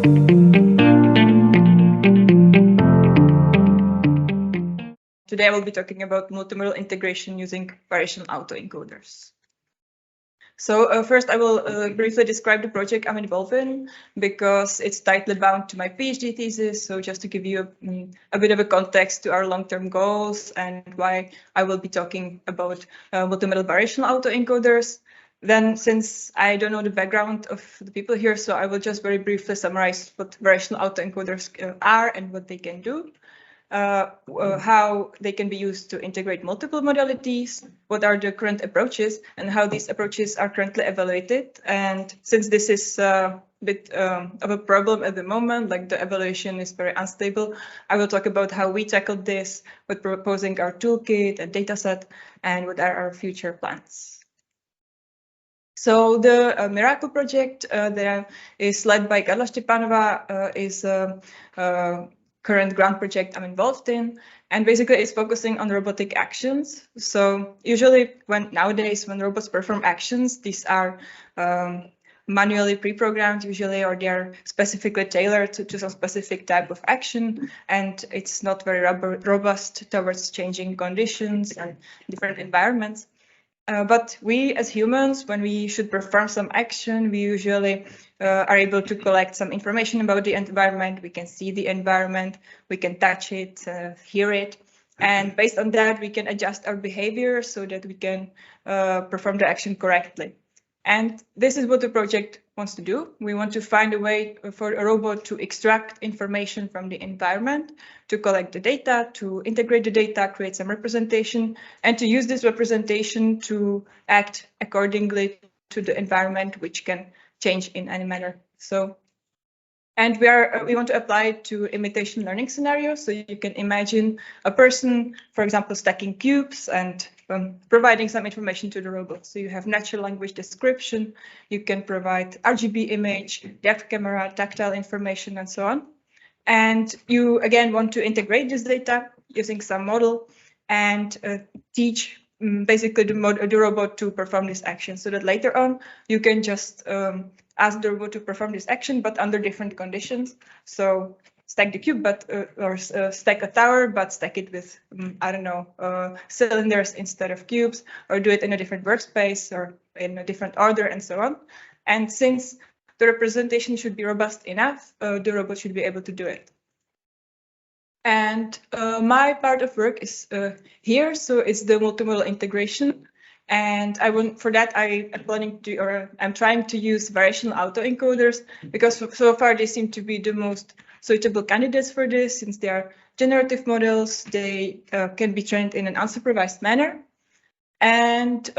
Today I will be talking about multimodal integration using variational autoencoders. So first I will briefly describe the project I'm involved in because it's tightly bound to my PhD thesis. So just to give you a bit of a context to our long-term goals and why I will be talking about multimodal variational autoencoders. Then, since I don't know the background of the people here, so I will just very briefly summarize what variational autoencoders are and what they can do. How they can be used to integrate multiple modalities, what are the current approaches, and how these approaches are currently evaluated. And since this is a bit of a problem at the moment, like the evaluation is very unstable, I will talk about how we tackled this with proposing our toolkit and dataset, and what are our future plans. So the Miracle project that is led by Gabriela Stepanova is current grant project I'm involved in, and basically it's focusing on robotic actions. So usually nowadays when robots perform actions, these are manually pre-programmed usually, or they are specifically tailored to some specific type of action, and it's not very robust towards changing conditions and different environments. But we as humans, when we should perform some action, we usually are able to collect some information about the environment. We can see the environment, we can touch it, hear it. And based on that, we can adjust our behavior so that we can perform the action correctly. And this is what the project wants to do. We want to find a way for a robot to extract information from the environment, to collect the data, to integrate the data, create some representation, and to use this representation to act accordingly to the environment, which can change in any manner. So, and we want to apply it to imitation learning scenarios. So you can imagine a person, for example, stacking cubes and providing some information to the robot. So you have natural language description, you can provide RGB image, depth camera, tactile information, and so on. And you again want to integrate this data using some model and teach basically the robot to perform this action, so that later on you can just ask the robot to perform this action, but under different conditions. So stack the cube, but or stack a tower, but stack it with I don't know, cylinders instead of cubes, or do it in a different workspace or in a different order, and so on. And since the representation should be robust enough, the robot should be able to do it. And my part of work is here, so it's the multimodal integration. And for that I'm trying to use variational autoencoders because so far they seem to be the most suitable candidates for this, since they are generative models. They can be trained in an unsupervised manner. And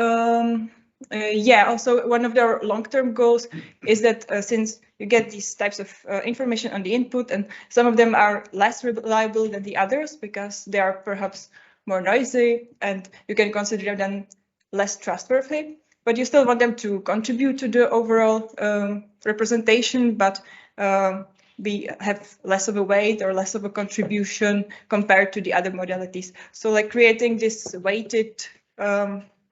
yeah, also one of their long-term goals is that since you get these types of information on the input, and some of them are less reliable than the others because they are perhaps more noisy, and you can consider them less trustworthy, but you still want them to contribute to the overall representation, but have less of a weight or less of a contribution compared to the other modalities. So like creating this weighted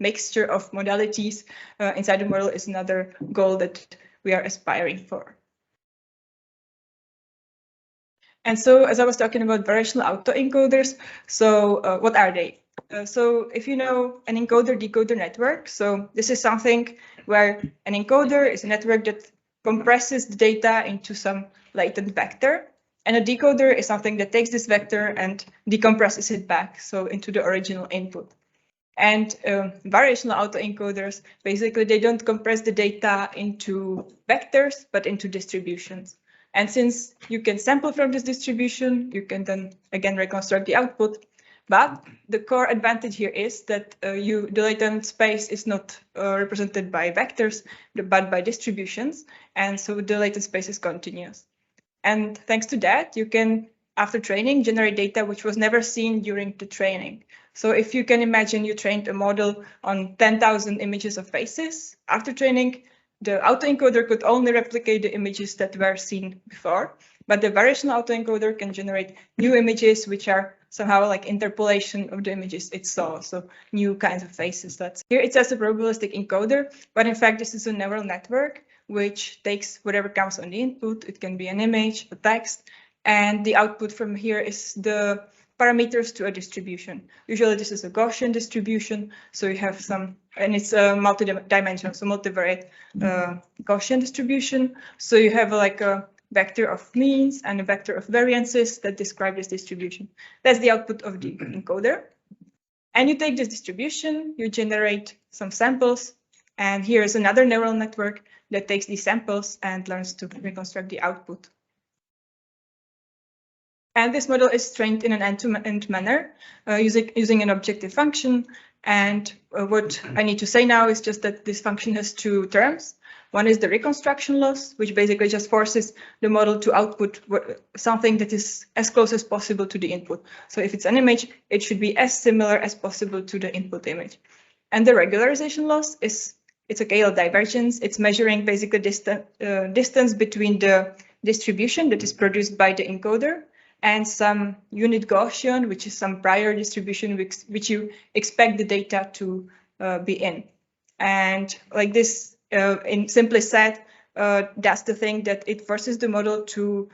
mixture of modalities inside the model is another goal that we are aspiring for. And so as I was talking about variational autoencoders, so what are they? So if you know an encoder-decoder network, so this is something where an encoder is a network that compresses the data into some latent vector, and a decoder is something that takes this vector and decompresses it back, so into the original input. And variational autoencoders, basically they don't compress the data into vectors, but into distributions. And since you can sample from this distribution, you can then again reconstruct the output. But the core advantage here is that the latent space is not represented by vectors, but by distributions. And so the latent space is continuous. And thanks to that, you can, after training, generate data which was never seen during the training. So if you can imagine you trained a model on 10,000 images of faces, after training, the autoencoder could only replicate the images that were seen before, but the variational autoencoder can generate new images which are somehow like interpolation of the images it saw, so new kinds of faces. Here it says a probabilistic encoder, but in fact this is a neural network which takes whatever comes on the input. It can be an image, a text, and the output from here is the parameters to a distribution. Usually this is a Gaussian distribution, so you have some, and it's a multi-dimensional, so multivariate Gaussian distribution. So you have like a vector of means and a vector of variances that describe this distribution. That's the output of the encoder. And you take this distribution, you generate some samples, and here is another neural network that takes these samples and learns to reconstruct the output. And this model is trained in an end-to-end manner using an objective function. And what I need to say now is just that this function has two terms. One is the reconstruction loss, which basically just forces the model to output something that is as close as possible to the input. So if it's an image, it should be as similar as possible to the input image. And the regularization loss it's a scale divergence. It's measuring basically distance between the distribution that is produced by the encoder and some unit Gaussian, which is some prior distribution which you expect the data to be in. And like this, in simply said, that's the thing that it forces the model to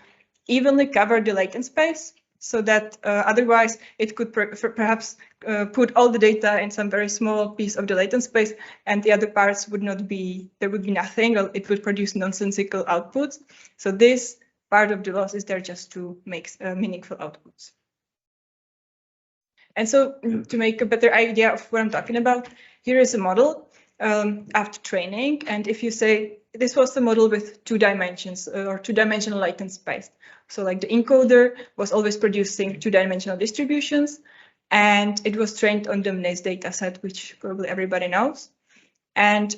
evenly cover the latent space, so that otherwise it could perhaps put all the data in some very small piece of the latent space, and the other parts would not be, there would be nothing, or it would produce nonsensical outputs. So this part of the loss is there just to make meaningful outputs. And so to make a better idea of what I'm talking about, here is a model after training. And if you say this was the model with 2 dimensions or 2-dimensional latent space. So like the encoder was always producing 2-dimensional distributions, and it was trained on the MNIST dataset, which probably everybody knows. And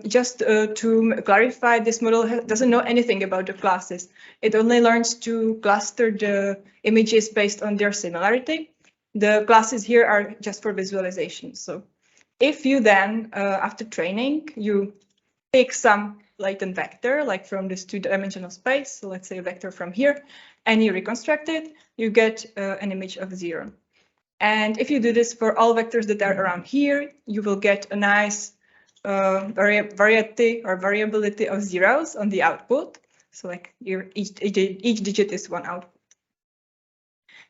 just to clarify, this model doesn't know anything about the classes. It only learns to cluster the images based on their similarity. The classes here are just for visualization. So if you then, after training, you take some latent vector, like from this 2-dimensional space, so let's say a vector from here, and you reconstruct it, you get an image of 0. And if you do this for all vectors that are around here, you will get a nice variety or variability of zeros on the output. So like each digit is one output.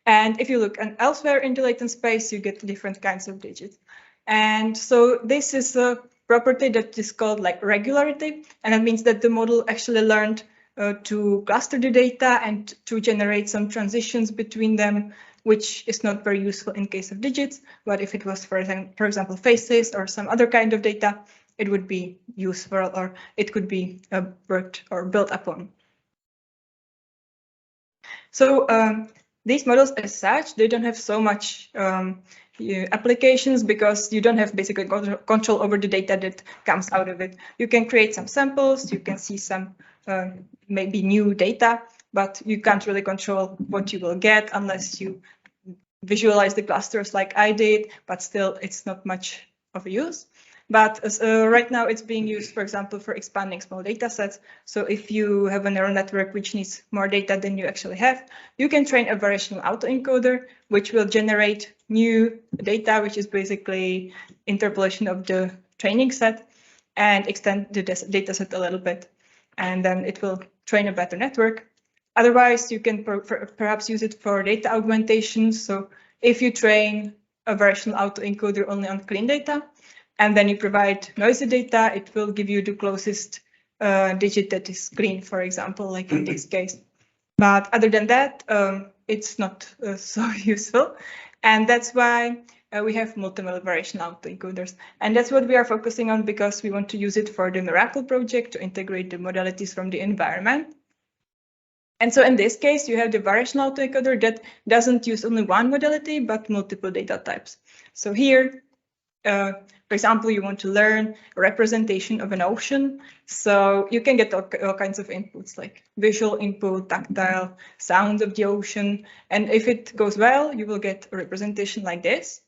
And if you look elsewhere in the latent space, you get different kinds of digits. And so this is a property that is called like regularity. And that means that the model actually learned to cluster the data and to generate some transitions between them, which is not very useful in case of digits. But if it was, for example, faces or some other kind of data, it would be useful, or it could be worked or built upon. So these models as such, they don't have so much applications because you don't have basically control over the data that comes out of it. You can create some samples, you can see some maybe new data, but you can't really control what you will get unless you visualize the clusters like I did, but still it's not much of a use. But right now it's being used, for example, for expanding small data sets. So if you have a neural network which needs more data than you actually have, you can train a variational autoencoder, which will generate new data, which is basically interpolation of the training set, and extend the data set a little bit. And then it will train a better network. Otherwise, you can perhaps use it for data augmentation. So if you train a variational autoencoder only on clean data, and then you provide noisy data, it will give you the closest digit that is clean, for example, like in this case. But other than that, it's not so useful. And that's why we have multimodal variational autoencoders. And that's what we are focusing on because we want to use it for the Miracle project to integrate the modalities from the environment. And so in this case, you have the variational autoencoder that doesn't use only one modality, but multiple data types. So here, for example, you want to learn a representation of an ocean. So you can get all kinds of inputs like visual input, tactile, sound of the ocean. And if it goes well, you will get a representation like this.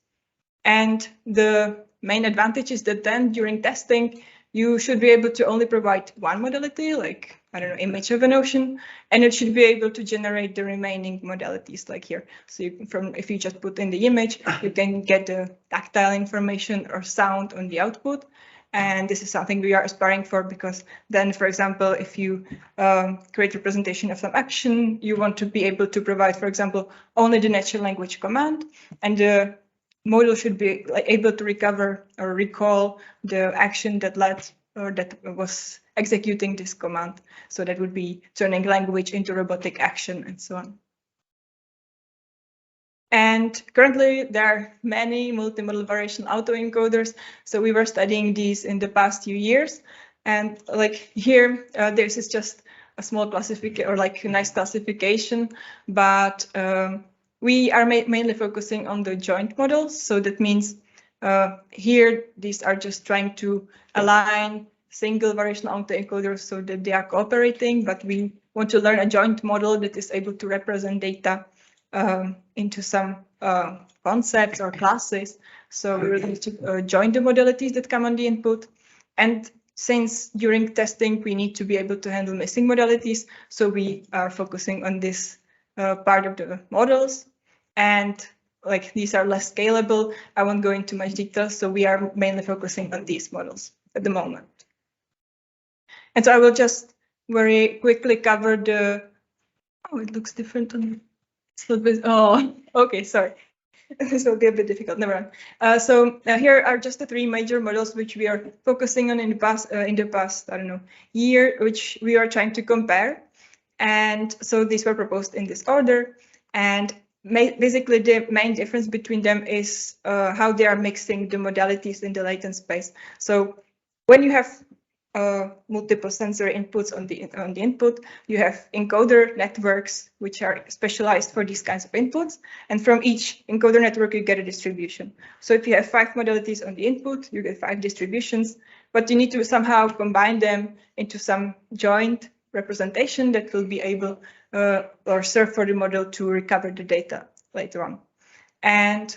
And the main advantage is that then during testing, you should be able to only provide one modality, like, I don't know, image of an ocean, and it should be able to generate the remaining modalities like here. So if you just put in the image, you can get the tactile information or sound on the output. And this is something we are aspiring for, because then, for example, if you create representation of some action, you want to be able to provide, for example, only the natural language command, and the model should be able to recover or recall the action that led or that was executing this command. So that would be turning language into robotic action and so on. And currently, there are many multimodal variational autoencoders. So we were studying these in the past few years. And like here, this is just a small classification, or like a nice classification. But we are mainly focusing on the joint models. So that means here, these are just trying to align single variational autoencoders so that they are cooperating. But we want to learn a joint model that is able to represent data into some concepts or classes. So we really need to join the modalities that come on the input. And since during testing, we need to be able to handle missing modalities, so we are focusing on this part of the models. And like these are less scalable, I won't go into much detail, so we are mainly focusing on these models at the moment. And so I will just very quickly cover the, oh, it looks different on oh, okay, sorry. This will be a bit difficult. Never mind. So here are just the three major models which we are focusing on in the past, I don't know, year, which we are trying to compare. And so these were proposed in this order. And basically, the main difference between them is how they are mixing the modalities in the latent space. So when you have multiple sensory inputs on the input, you have encoder networks which are specialized for these kinds of inputs, and from each encoder network you get a distribution. So if you have 5 modalities on the input, you get 5 distributions, but you need to somehow combine them into some joint representation that will be able or serve for the model to recover the data later on. And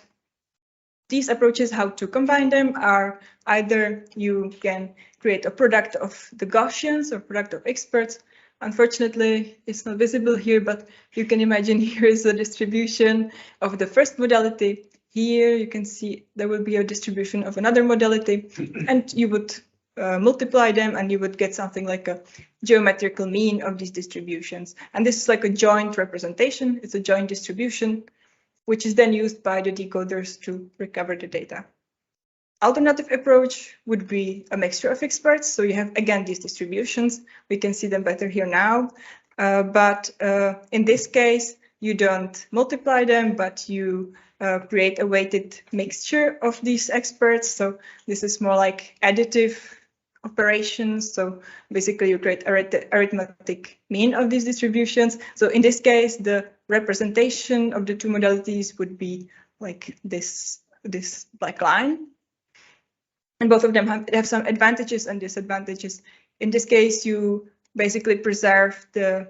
these approaches, how to combine them, are either you can create a product of the Gaussians or product of experts. Unfortunately, it's not visible here, but you can imagine here is a distribution of the first modality. Here you can see there will be a distribution of another modality, and you would multiply them and you would get something like a geometrical mean of these distributions. And this is like a joint representation. It's a joint distribution, which is then used by the decoders to recover the data. Alternative approach would be a mixture of experts. So you have, again, these distributions. We can see them better here now. But in this case, you don't multiply them, but you create a weighted mixture of these experts. So this is more like additive operations. So basically you create arithmetic mean of these distributions. So in this case, the representation of the two modalities would be like this black line. And both of them have some advantages and disadvantages. In this case, you basically preserve the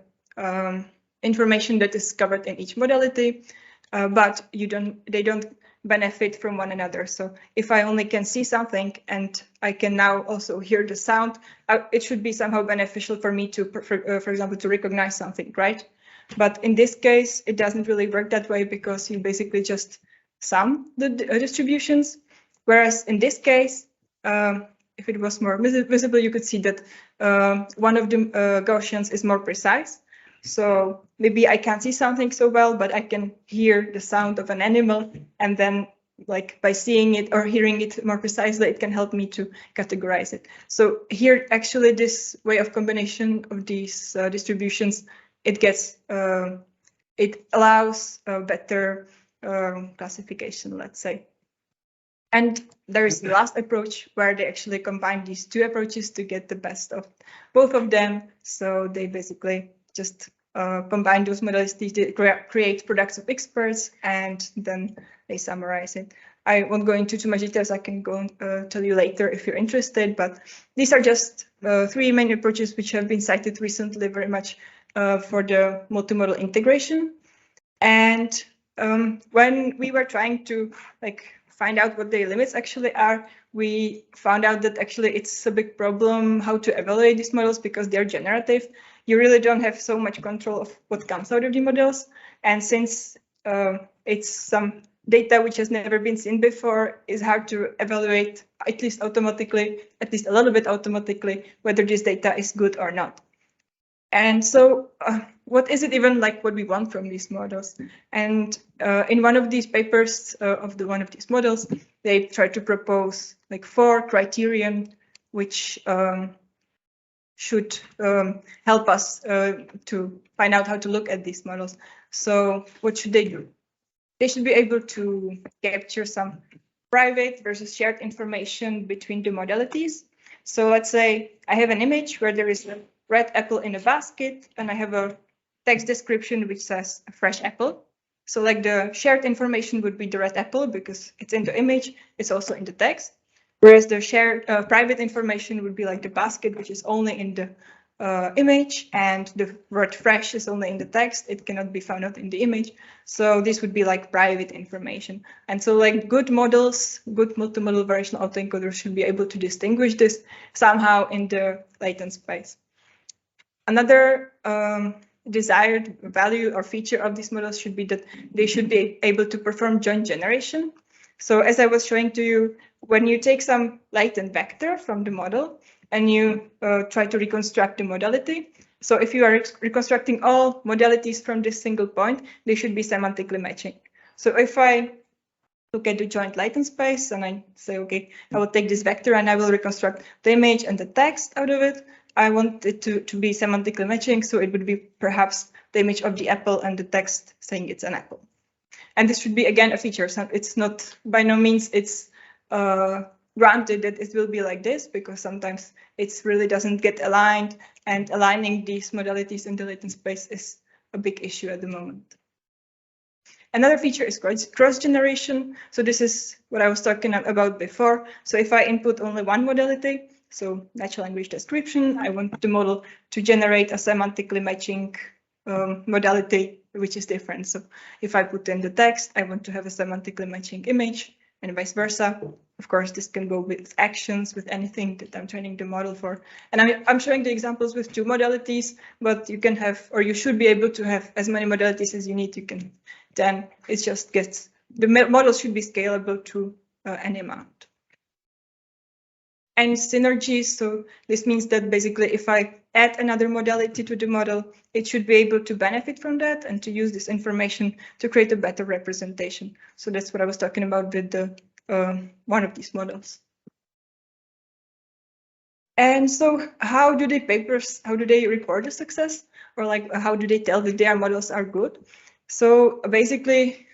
information that is covered in each modality, but they don't benefit from one another. So if I only can see something and I can now also hear the sound, it should be somehow beneficial for me to, for example, to recognize something, right? But in this case, it doesn't really work that way because you basically just sum the distributions. Whereas in this case, if it was more visible, you could see that one of the Gaussians is more precise. So maybe I can't see something so well, but I can hear the sound of an animal, and then like by seeing it or hearing it more precisely, it can help me to categorize it. So here, actually, this way of combination of these distributions, it allows a better classification, let's say. And there is the last approach where they actually combine these two approaches to get the best of both of them. So they basically just combine those modalities to create products of experts, and then they summarize it. I won't go into too much details. I can go tell you later if you're interested, but these are just 3 main approaches which have been cited recently very much for the multimodal integration. And when we were trying to find out what the limits actually are, we found out that actually it's a big problem how to evaluate these models because they're generative. You really don't have so much control of what comes out of the models. And since it's some data which has never been seen before, is hard to evaluate, at least automatically, at least a little bit automatically, whether this data is good or not. And so what is it even like what we want from these models? And in one of these papers of one of these models, they try to propose like 4 criterion which should help us to find out how to look at these models. So what should they do? They should be able to capture some private versus shared information between the modalities. So let's say I have an image where there is a red apple in a basket, and I have a text description which says a fresh apple. So like the shared information would be the red apple because it's in the image, it's also in the text. Whereas the shared private information would be like the basket, which is only in the image, and the word fresh is only in the text. It cannot be found out in the image. So this would be like private information. And so like good models, good multimodal variational autoencoders should be able to distinguish this somehow in the latent space. Another desired value or feature of these models should be that they should be able to perform joint generation. So as I was showing to you, when you take some latent vector from the model and you try to reconstruct the modality, so if you are reconstructing all modalities from this single point, they should be semantically matching. So if I look at the joint latent space and I say, okay, I will take this vector and I will reconstruct the image and the text out of it, I want it to be semantically matching, so it would be perhaps the image of the apple and the text saying it's an apple. And this should be, again, a feature. So it's not, by no means, it's granted that it will be like this, because sometimes it really doesn't get aligned, and aligning these modalities in the latent space is a big issue at the moment. Another feature is cross-generation. So this is what I was talking about before. So if I input only one modality, so natural language description, I want the model to generate a semantically matching modality, which is different. So if I put in the text, I want to have a semantically matching image, and vice versa. Of course, this can go with actions, with anything that I'm training the model for. And I'm showing the examples with 2 modalities, but you can have, or you should be able to have as many modalities as you need. You can, then it just gets, the model should be scalable to any amount. And synergies, so this means that basically if I add another modality to the model, it should be able to benefit from that and to use this information to create a better representation. So that's what I was talking about with the one of these models. And so how do they report the success? Or like how do they tell that their models are good? So basically,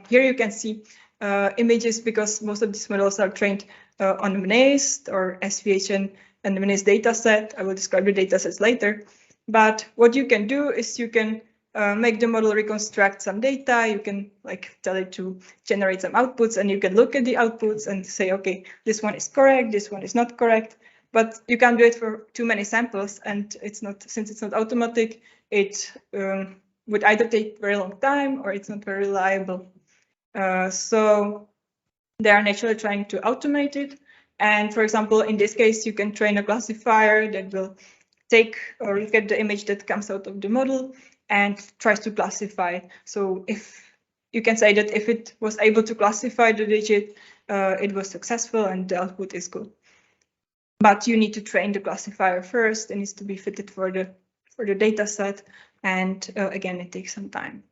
here you can see images, because most of these models are trained on MNIST or SVH and the MNIST dataset. I will describe the datasets later. But what you can do is you can make the model reconstruct some data. You can like tell it to generate some outputs, and you can look at the outputs and say, okay, this one is correct, this one is not correct. But you can't do it for too many samples, and it's not, since it's not automatic, it would either take very long time or it's not very reliable. So they are naturally trying to automate it. And for example, in this case, you can train a classifier that will take or look at the image that comes out of the model and tries to classify it. So if you can say that if it was able to classify the digit, it was successful and the output is good. But you need to train the classifier first. It needs to be fitted for the data set. And again, it takes some time.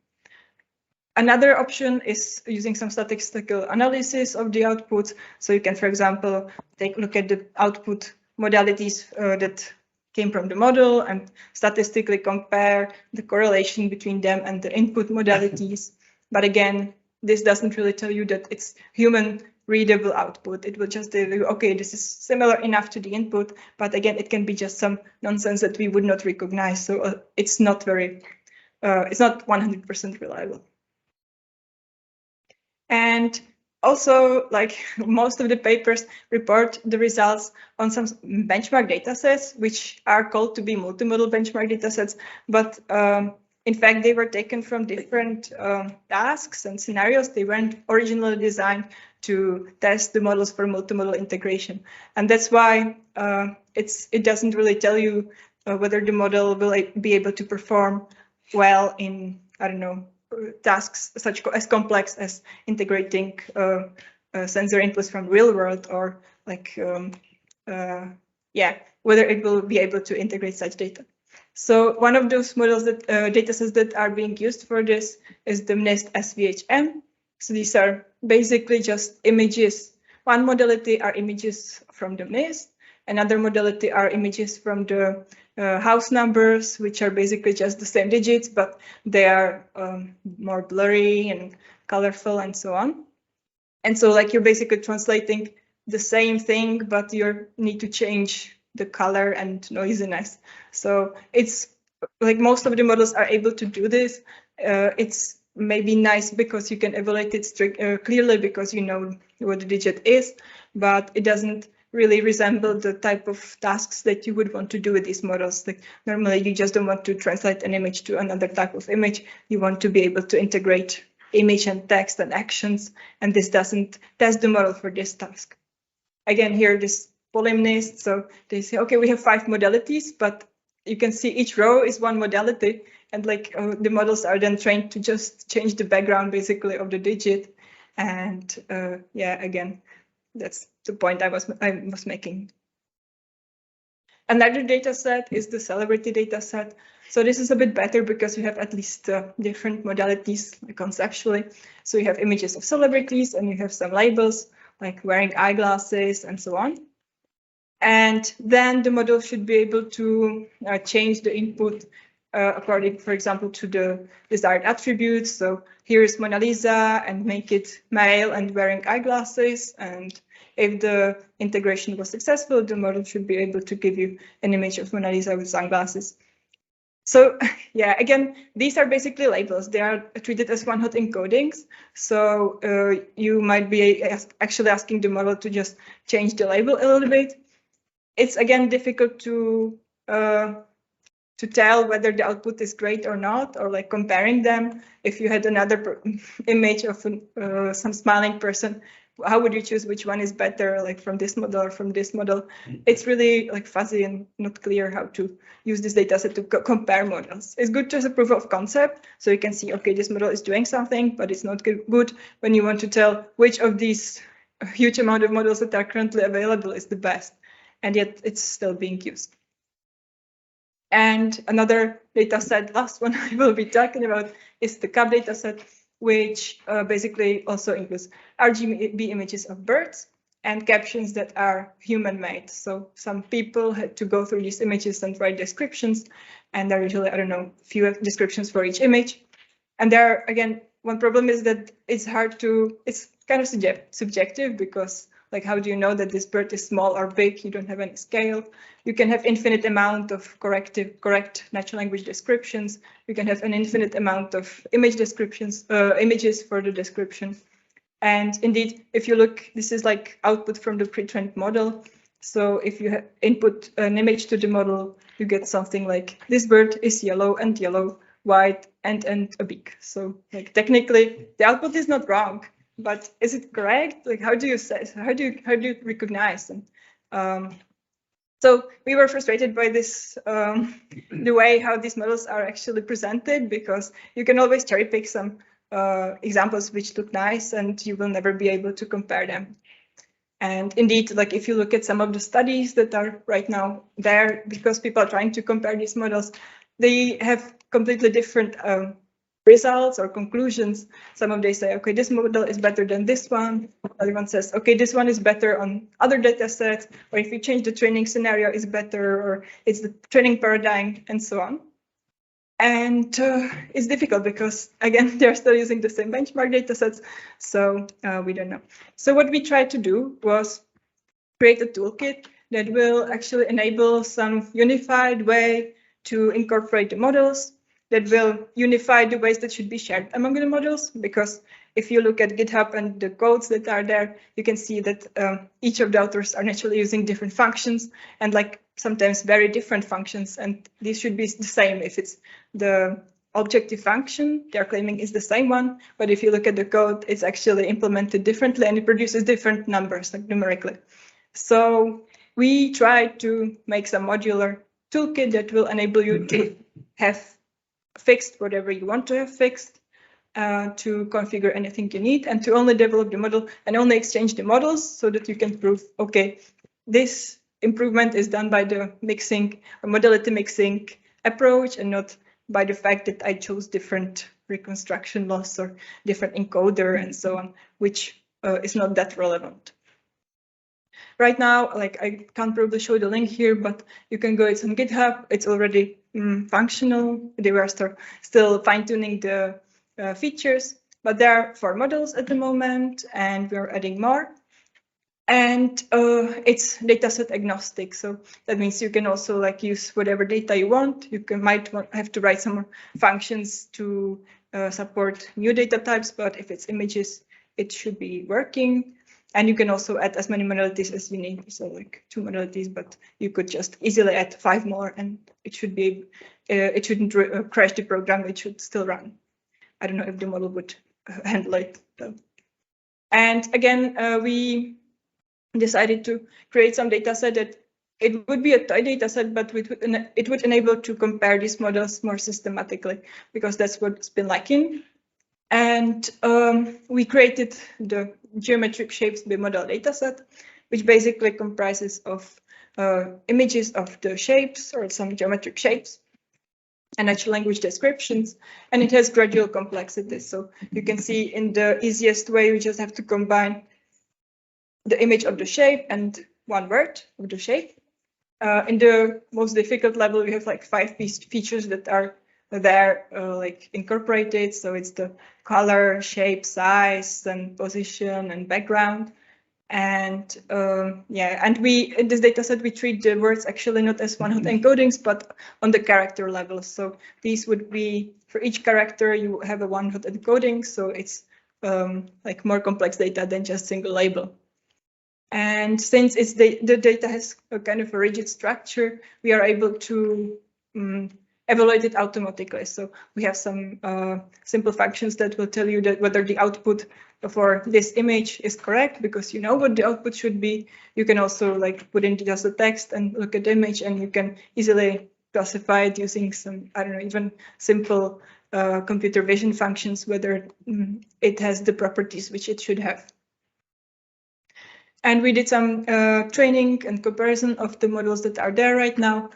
Another option is using some statistical analysis of the outputs. So you can, for example, take a look at the output modalities that came from the model and statistically compare the correlation between them and the input modalities. But again, this doesn't really tell you that it's human readable output. It will just tell you, okay, this is similar enough to the input, but again, it can be just some nonsense that we would not recognize. So it's not very, it's not 100% reliable. And also, like most of the papers report the results on some benchmark datasets, which are called to be multimodal benchmark datasets, but in fact, they were taken from different tasks and scenarios. They weren't originally designed to test the models for multimodal integration. And that's why it doesn't really tell you whether the model will be able to perform well in, I don't know, tasks such as complex as integrating sensor inputs from real world, or like whether it will be able to integrate such data. So one of those models that datasets that are being used for this is the NIST SVHM. So these are basically just images. One modality are images from the NIST. Another modality are images from the house numbers, which are basically just the same digits, but they are more blurry and colorful and so on. And so like you're basically translating the same thing, but you need to change the color and noisiness. So it's like most of the models are able to do this. It's maybe nice because you can evaluate it clearly because you know what the digit is, but it doesn't really resemble the type of tasks that you would want to do with these models. Like normally you just don't want to translate an image to another type of image. You want to be able to integrate image and text and actions, and this doesn't test the model for this task. Again, here this NIST, so they say, okay, we have 5 modalities, but you can see each row is one modality, and like the models are then trained to just change the background basically of the digit. And again, that's the point I was making. Another data set is the celebrity data set. So this is a bit better because you have at least different modalities conceptually. So you have images of celebrities and you have some labels like wearing eyeglasses and so on. And then the model should be able to change the input according, for example, to the desired attributes. So here is Mona Lisa and make it male and wearing eyeglasses. And if the integration was successful, the model should be able to give you an image of Mona Lisa with sunglasses. So yeah, again, these are basically labels. They are treated as one-hot encodings. So you might be actually asking the model to just change the label a little bit. It's again difficult to tell whether the output is great or not, or like comparing them. If you had another image of some smiling person, how would you choose which one is better, like from this model or from this model? It's really like fuzzy and not clear how to use this data set to compare models. It's good as a proof of concept, so you can see, okay, this model is doing something, but it's not good when you want to tell which of these huge amount of models that are currently available is the best, and yet it's still being used. And another data set, last one I will be talking about, is the CAP data set, which basically also includes RGB images of birds and captions that are human-made. So some people had to go through these images and write descriptions, and there are usually, I don't know, few descriptions for each image. And there, again, one problem is that it's hard to, it's kind of subjective, because like, how do you know that this bird is small or big? You don't have any scale. You can have infinite amount of correct natural language descriptions. You can have an infinite amount of image descriptions, images for the description. And indeed, if you look, this is like output from the pre-trained model. So if you input an image to the model, you get something like this bird is yellow and yellow, white and a beak. So like technically the output is not wrong, but is it correct? Like how do you say, how do you recognize them? So we were frustrated by this, the way how these models are actually presented, because you can always cherry pick some examples which look nice, and you will never be able to compare them. And indeed, like if you look at some of the studies that are right now there, because people are trying to compare these models, they have completely different results or conclusions. Some of them say, okay, this model is better than this one. Other one says, okay, this one is better on other data sets, or if you change the training scenario, it's better, or it's the training paradigm, and so on. And it's difficult because, again, they're still using the same benchmark data sets, so we don't know. So what we tried to do was create a toolkit that will actually enable some unified way to incorporate the models, that will unify the ways that should be shared among the models. Because if you look at GitHub and the codes that are there, you can see that each of the authors are naturally using different functions, and like sometimes very different functions. And these should be the same if it's the objective function they're claiming is the same one. But if you look at the code, it's actually implemented differently and it produces different numbers, like numerically. So we tried to make some modular toolkit that will enable you to have fixed whatever you want to have fixed, to configure anything you need and to only develop the model and only exchange the models so that you can prove, okay, this improvement is done by the mixing or modality mixing approach and not by the fact that I chose different reconstruction loss or different encoder and so on, which is not that relevant. Right now, like I can't probably show the link here, but you can go, it's on GitHub, it's already functional. They were still fine-tuning the features, but there are 4 models at the moment, and we're adding more. And it's dataset agnostic, so that means you can also like use whatever data you want. You might have to write some functions to support new data types, but if it's images, it should be working. And you can also add as many modalities as you need, so like 2 modalities, but you could just easily add 5 more, and it should be it shouldn't crash the program. It should still run. I don't know if the model would handle it though. And again, we decided to create some data set that it would be a toy data set, but it would enable to compare these models more systematically, because that's what's been lacking. And we created the geometric shapes bimodal dataset, which basically comprises of images of the shapes or some geometric shapes and natural language descriptions, and it has gradual complexity. So you can see in the easiest way, we just have to combine the image of the shape and one word of the shape. In the most difficult level, we have like 5 features that are there like incorporated. So it's the color, shape, size, and position and background. And yeah, and in this data set, we treat the words actually not as one-hot encodings, but on the character level. So these would be, for each character, you have a one-hot encoding. So it's like more complex data than just single label. And since the data has a kind of a rigid structure, we are able to evaluate it automatically. So we have some simple functions that will tell you that whether the output for this image is correct, because you know what the output should be. You can also like put in just the text and look at the image, and you can easily classify it using some, I don't know, even simple computer vision functions, whether it has the properties which it should have. And we did some training and comparison of the models that are there right now.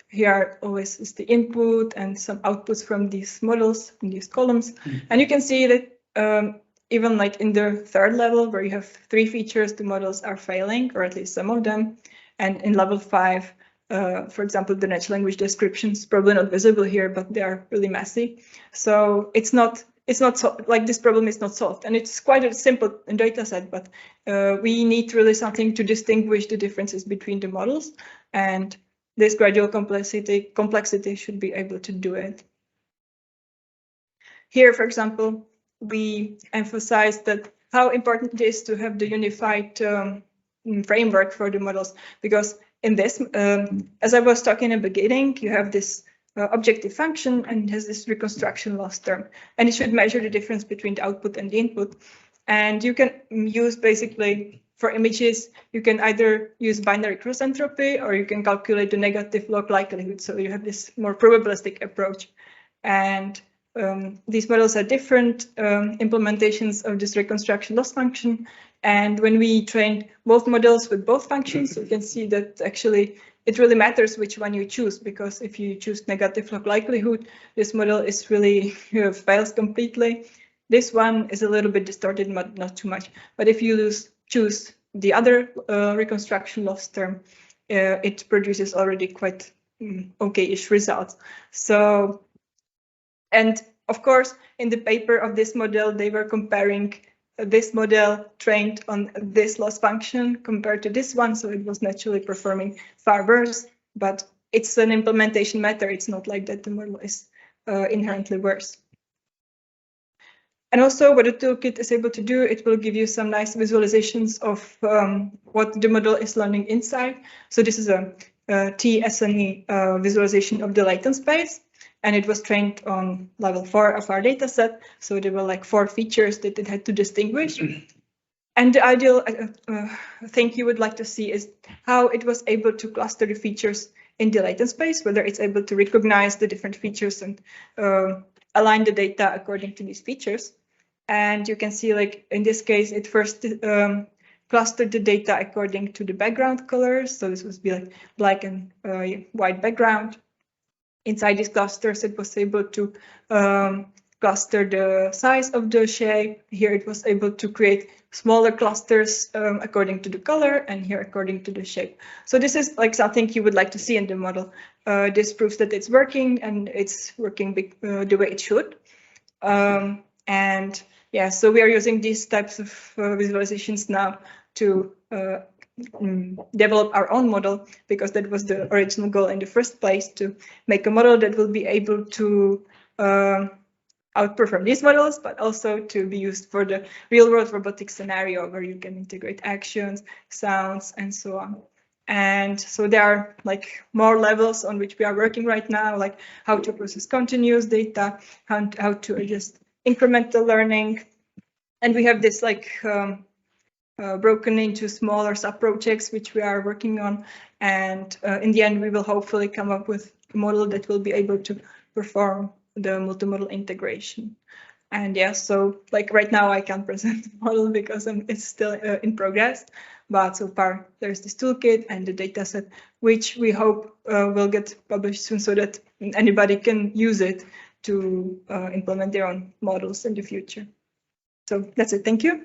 Here always is the input and some outputs from these models in these columns. And you can see that even like in the 3rd level, where you have 3 features, the models are failing, or at least some of them. And in level 5, for example, the natural language descriptions, probably not visible here, but they are really messy. So it's not like this problem is not solved, and it's quite a simple data set, but we need really something to distinguish the differences between the models, and this gradual complexity should be able to do it. Here, for example, we emphasize that how important it is to have the unified framework for the models, because in this, as I was talking in the beginning, you have this objective function, and it has this reconstruction loss term, and it should measure the difference between the output and the input. And you can use basically, for images, you can either use binary cross entropy, or you can calculate the negative log likelihood. So you have this more probabilistic approach. And these models are different implementations of this reconstruction loss function. And when we train both models with both functions, you can see that actually it really matters which one you choose, because if you choose negative log likelihood, this model is really fails completely. This one is a little bit distorted, but not too much. But if you choose the other reconstruction loss term, it produces already quite okay-ish results. So, and of course, in the paper of this model, they were comparing this model trained on this loss function compared to this one, so it was naturally performing far worse, but it's an implementation matter. It's not like that the model is inherently worse. And also what the toolkit is able to do, it will give you some nice visualizations of what the model is learning inside. So this is a TSNE visualization of the latent space, and it was trained on level 4 of our data set. So there were like 4 features that it had to distinguish. And the ideal thing you would like to see is how it was able to cluster the features in the latent space, whether it's able to recognize the different features and align the data according to these features. And you can see, like in this case, it first clustered the data according to the background colors. So this would be like black and white background. Inside these clusters, it was able to cluster the size of the shape. Here it was able to create smaller clusters according to the color, and here according to the shape. So this is like something you would like to see in the model. This proves that it's working, and it's working the way it should. And yeah, so we are using these types of visualizations now to develop our own model, because that was the original goal in the first place, to make a model that will be able to outperform these models, but also to be used for the real-world robotics scenario, where you can integrate actions, sounds, and so on. And so there are like more levels on which we are working right now, like how to process continuous data, how to adjust incremental learning. And we have this like broken into smaller sub-projects which we are working on. And in the end, we will hopefully come up with a model that will be able to perform the multimodal integration. And yeah, so like right now I can't present the model because it's still in progress. But so far there's this toolkit and the dataset, which we hope will get published soon, so that anybody can use it to implement their own models in the future. So that's it. Thank you.